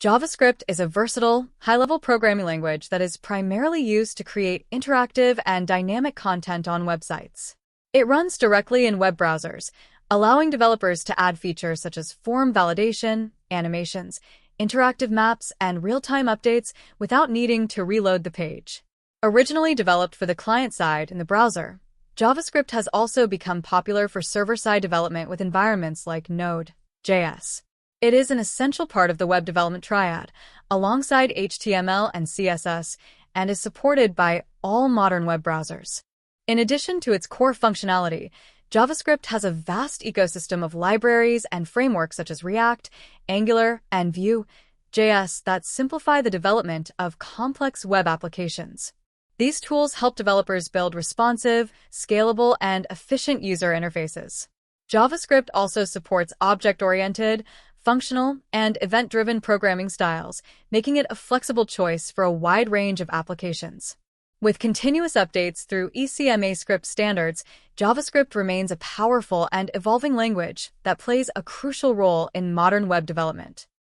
JavaScript is a versatile, high-level programming language that is primarily used to create interactive and dynamic content on websites. It runs directly in web browsers, allowing developers to add features such as form validation, animations, interactive maps, and real-time updates without needing to reload the page. Originally developed for the client side in the browser, JavaScript has also become popular for server-side development with environments like Node.js. It is an essential part of the web development triad, alongside HTML and CSS, and is supported by all modern web browsers. In addition to its core functionality, JavaScript has a vast ecosystem of libraries and frameworks such as React, Angular, and Vue.js that simplify the development of complex web applications. These tools help developers build responsive, scalable, and efficient user interfaces. JavaScript also supports object-oriented, functional, and event-driven programming styles, making it a flexible choice for a wide range of applications. With continuous updates through ECMAScript standards, JavaScript remains a powerful and evolving language that plays a crucial role in modern web development.